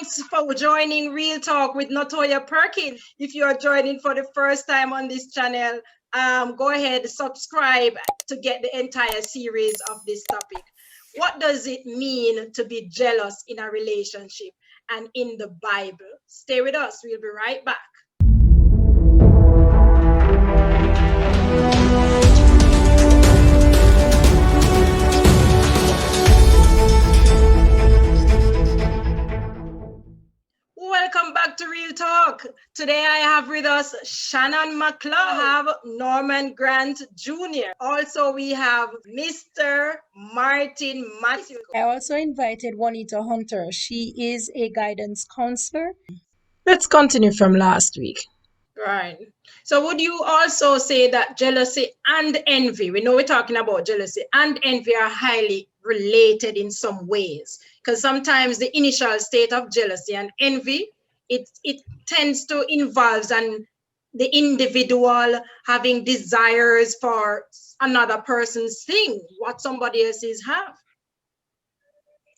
Thanks for joining Real Talk with Natoya Perkins. If you are joining for the first time on this channel, go ahead, subscribe to get the entire series of this topic. What does it mean to be jealous in a relationship and in the Bible? Stay with us. We'll be right back. Welcome back to Real Talk. Today I have with us Shannon McLeod. I have Norman Grant Jr. Also, we have Mr. Martin Matthew. I also invited Juanita Hunter. She is a guidance counselor. Let's continue from last week. Right. So would you also say that jealousy and envy, we know we're talking about jealousy and envy, are highly related in some ways? Because sometimes the initial state of jealousy and envy, it tends to involve the individual having desires for another person's thing, what somebody else's have.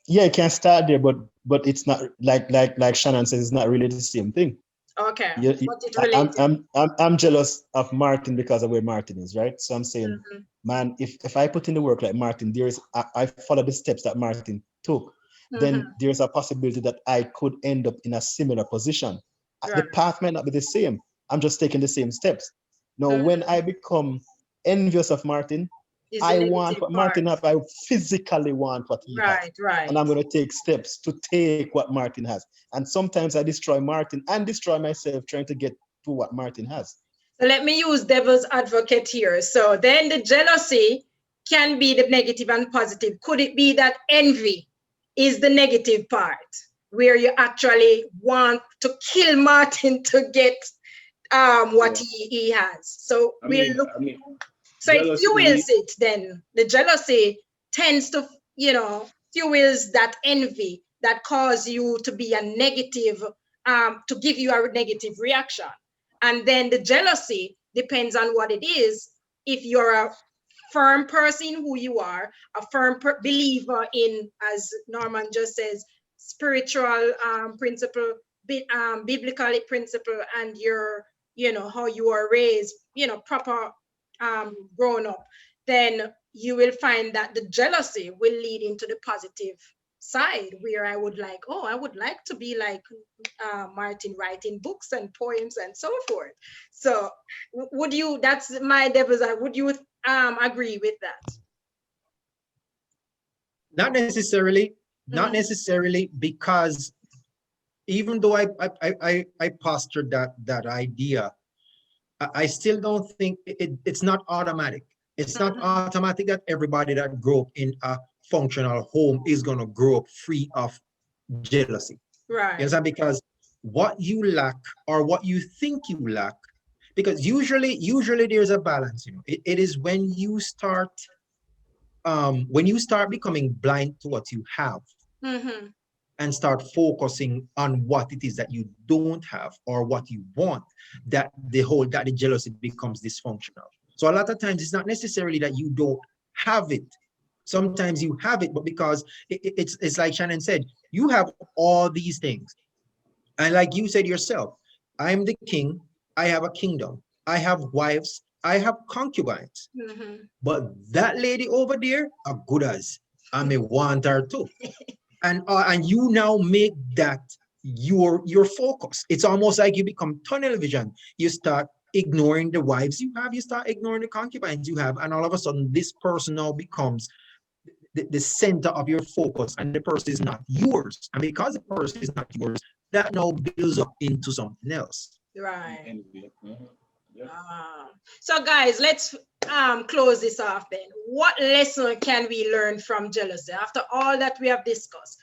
Yeah, it can start there, but it's not like Shannon says, it's not really the same thing. Okay. But I'm jealous of Martin because of where Martin is, right? So I'm saying, man, if I put in the work like Martin, I follow the steps that Martin took, then there's a possibility that I could end up in a similar position. Right. The path might not be the same. I'm just taking the same steps. Now, when I become envious of Martin, I want what Martin has. I physically want what he has. Right. And I'm going to take steps to take what Martin has. And sometimes I destroy Martin and destroy myself trying to get to what Martin has. So let me use devil's advocate here. So then the jealousy can be the negative and positive. Could it be that envy is the negative part, where you actually want to kill Martin to get what he has? So so it fuels it then. The jealousy tends to, fuels that envy that cause you to be a negative, to give you a negative reaction. And then the jealousy depends on what it is. If you're a firm person who you are, a firm believer in, as Norman just says, spiritual principle, biblical principle, and your, how you are raised, proper grown up, then you will find that the jealousy will lead into the positive side, where I would like to be like Martin, writing books and poems and so forth. So would you, that's my devil's eye, would you agree with that? Not necessarily, because even though I postured that idea, I still don't think it's not automatic. It's not automatic that everybody that grew up in a functional home is going to grow up free of jealousy. Right. Yes, because what you lack or what you think you lack, because usually there's a balance. It is when you start becoming blind to what you have. And start focusing on what it is that you don't have or what you want, that the jealousy becomes dysfunctional. So a lot of times it's not necessarily that you don't have it. Sometimes you have it, but because it's like Shannon said, you have all these things. And like you said yourself, I'm the king, I have a kingdom, I have wives, I have concubines. But that lady over there, a good as, I may want her too. And you now make that your focus. It's almost like you become tunnel vision. You start ignoring the wives you have, you start ignoring the concubines you have, and all of a sudden this person now becomes the center of your focus, and the person is not yours. And because the person is not yours, that now builds up into something else. Right. So guys, let's close this off then. What lesson can we learn from jealousy after all that we have discussed?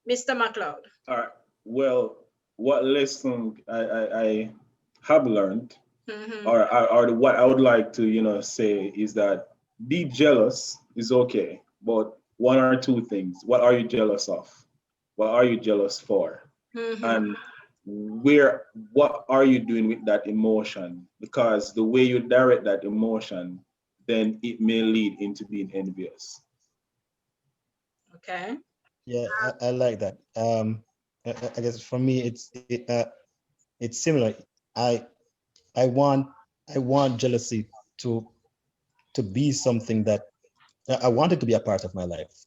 Mr. McLeod. All right. Well, what lesson I have learned, or what I would like to say is that be jealous is okay, but one or two things. What are you jealous of? What are you jealous for? And what are you doing with that emotion? Because the way you direct that emotion, then it may lead into being envious. Okay. Yeah, I like that. I guess for me, it's similar. I I want jealousy to be something that I want it to be a part of my life.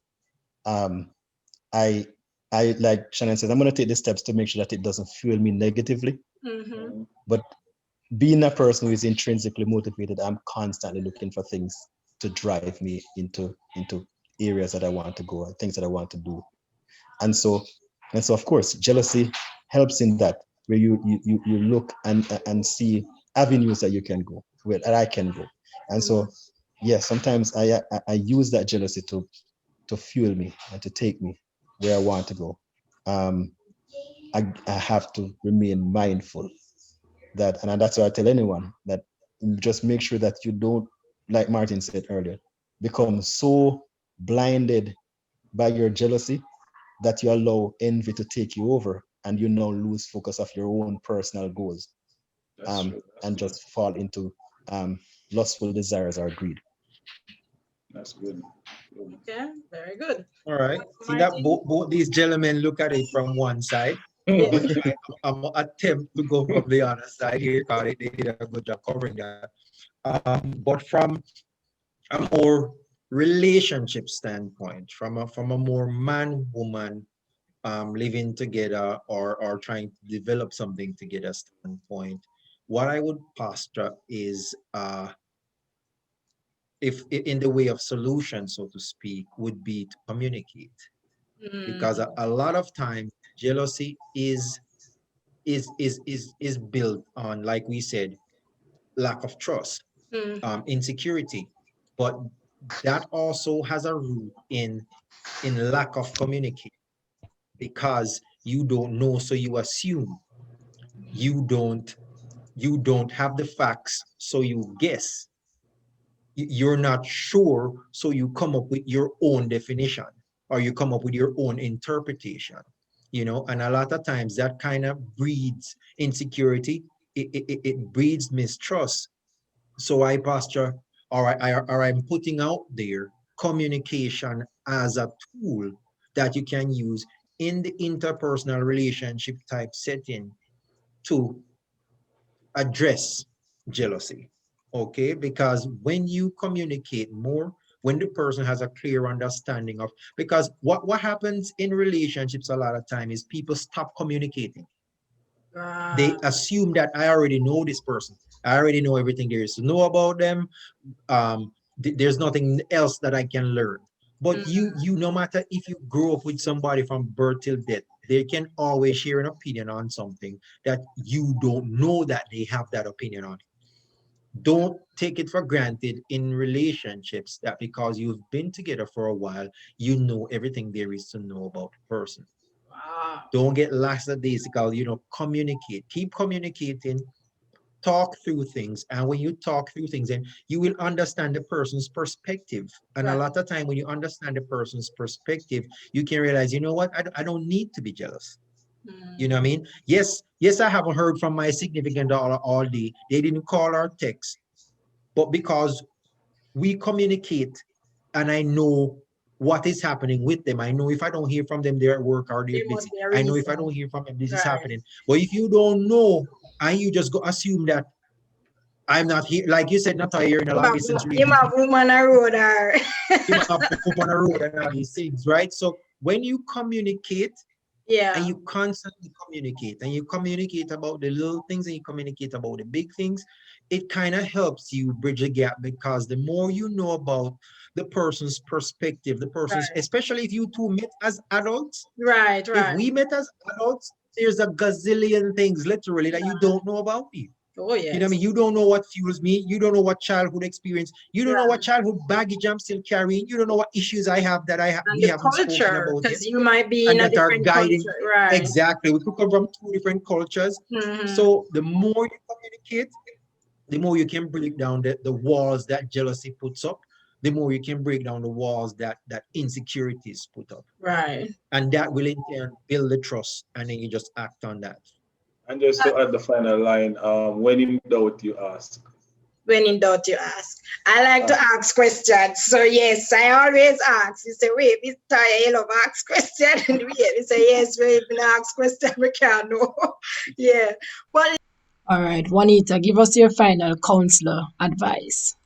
Um, I like Shannon says, I'm going to take the steps to make sure that it doesn't fuel me negatively. But being a person who is intrinsically motivated, I'm constantly looking for things to drive me into areas that I want to go and things that I want to do. And so of course, jealousy helps in that, where you look and see avenues that you can go, where that I can go. And so yeah, sometimes I use that jealousy to fuel me and to take me where I want to go. I have to remain mindful that, and that's why I tell anyone that just make sure that you don't, like Martin said earlier, become so blinded by your jealousy that you allow envy to take you over and you now lose focus of your own personal goals, and just fall into lustful desires or greed. That's good. Okay, very good. All right. See that Martin? both these gentlemen look at it from one side. I'm gonna attempt to go from the other side here because they did a good job covering that. But from a more relationship standpoint, from a more man-woman living together or trying to develop something together standpoint, what I would posture is if in the way of solution, so to speak, would be to communicate. Because a lot of times jealousy is built on, like we said, lack of trust, insecurity, but that also has a root in lack of communication, because you don't know, so you assume. You don't have the facts, so you guess. You're not sure, so you come up with your own definition, or you come up with your own interpretation. And a lot of times that kind of breeds insecurity. It breeds mistrust. So I posture, or I'm putting out there communication as a tool that you can use in the interpersonal relationship type setting to address jealousy. Okay, because when you communicate more, when the person has a clear understanding of, because what happens in relationships a lot of time is people stop communicating. They assume that I already know this person, I already know everything there is to know about them. There's nothing else that I can learn. But you no matter if you grow up with somebody from birth till death, they can always share an opinion on something that you don't know that they have that opinion on. Don't take it for granted in relationships that because you've been together for a while, you know everything there is to know about the person. Don't get lackadaisical, communicate. Keep communicating, talk through things. And when you talk through things, then you will understand the person's perspective. And a lot of time when you understand the person's perspective, you can realize, you know what, I don't need to be jealous. You know what I mean? Yes, I haven't heard from my significant other all day. They didn't call or text. But because we communicate and I know what is happening with them, I know if I don't hear from them, they're at work or they're busy. I know if I don't hear from them, this is happening. But if you don't know and you just go assume that I'm not here, like you said, Natalia, you're in a long distance You have woman a road or you have on a road and all these things, right? So when you communicate, and you constantly communicate, and you communicate about the little things and you communicate about the big things, it kind of helps you bridge the gap, because the more you know about the person's perspective, the person's, especially if you two met as adults. If we met as adults, there's a gazillion things literally that you don't know about me. Oh, yes. You know what I mean? You don't know what fuels me. You don't know what childhood experience. You don't know what childhood baggage I'm still carrying. You don't know what issues I have that we haven't spoken about because yet. you might be in a different culture. Right. Exactly. We could come from two different cultures. So the more you communicate, the more you can break down the walls that jealousy puts up. The more you can break down the walls that insecurities put up. Right. And that will in turn build the trust, and then you just act on that. And just to add the final line, when in doubt, you ask. When in doubt, you ask. I like to ask questions. So yes, I always ask. You say, wait, Miss Taya, you love ask question. And we say, yes, we even ask question, we can't know. Yeah. But All right, Juanita, give us your final counselor advice.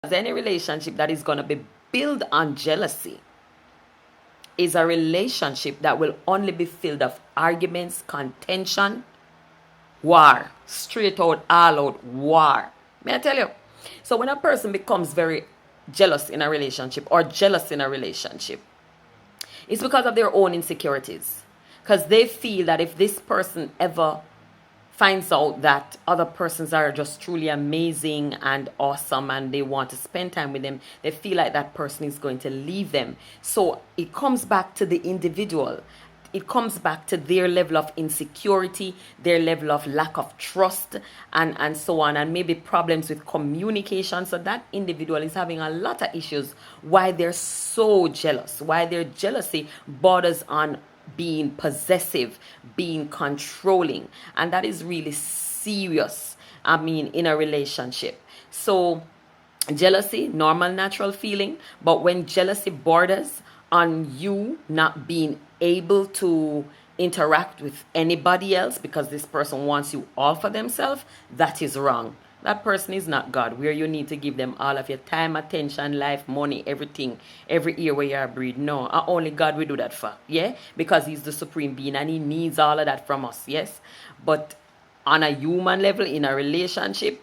Any relationship that is going to be built on jealousy is a relationship that will only be filled of arguments, contention, war, straight out, all out war. May I tell you? So when a person becomes very jealous in a relationship or jealous in a relationship, it's because of their own insecurities. Because they feel that if this person ever finds out that other persons are just truly amazing and awesome and they want to spend time with them, they feel like that person is going to leave them. So it comes back to the individual. It comes back to their level of insecurity, their level of lack of trust, and so on, and maybe problems with communication. So that individual is having a lot of issues why they're so jealous, why their jealousy borders on being possessive, being controlling. And that is really serious, I mean, in a relationship. So jealousy, normal, natural feeling. But when jealousy borders on you not being able to interact with anybody else because this person wants you all for themselves, that is wrong. That person is not God, where you need to give them all of your time, attention, life, money, everything, every ear where you are breathing. No, only God will do that for. Yeah? Because He's the supreme being and He needs all of that from us. Yes? But on a human level, in a relationship,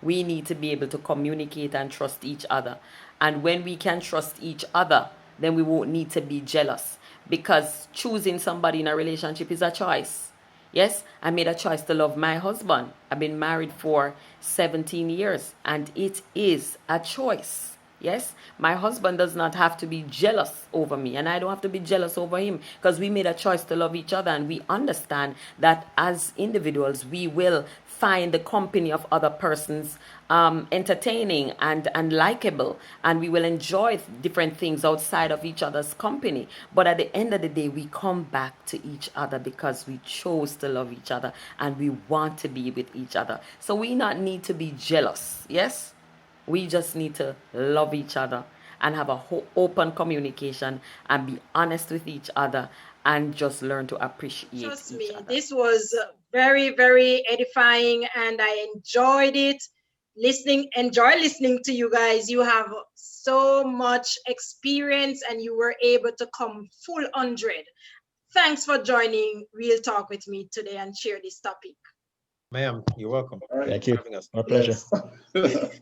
we need to be able to communicate and trust each other. And when we can trust each other, then we won't need to be jealous. Because choosing somebody in a relationship is a choice. Yes, I made a choice to love my husband. I've been married for 17 years and it is a choice. Yes, my husband does not have to be jealous over me and I don't have to be jealous over him because we made a choice to love each other and we understand that as individuals we will find the company of other persons entertaining and likable, and we will enjoy different things outside of each other's company. But at the end of the day, we come back to each other because we chose to love each other and we want to be with each other. So we not need to be jealous. Yes, we just need to love each other and have a open communication and be honest with each other and just learn to appreciate trust each me, other. this was very, very edifying and I enjoyed it. Enjoy listening to you guys. You have so much experience and you were able to come full 100. Thanks for joining Real Talk with me today and share this topic. Ma'am, you're welcome. All right. Thank you. Having us. My pleasure. Yes.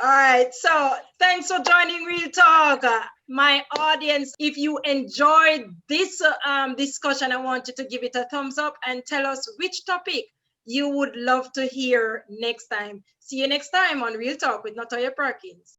All right, so thanks for joining Real Talk. My audience, if you enjoyed this discussion, I want you to give it a thumbs up and tell us which topic you would love to hear next time. See you next time on Real Talk with Natoya Perkins.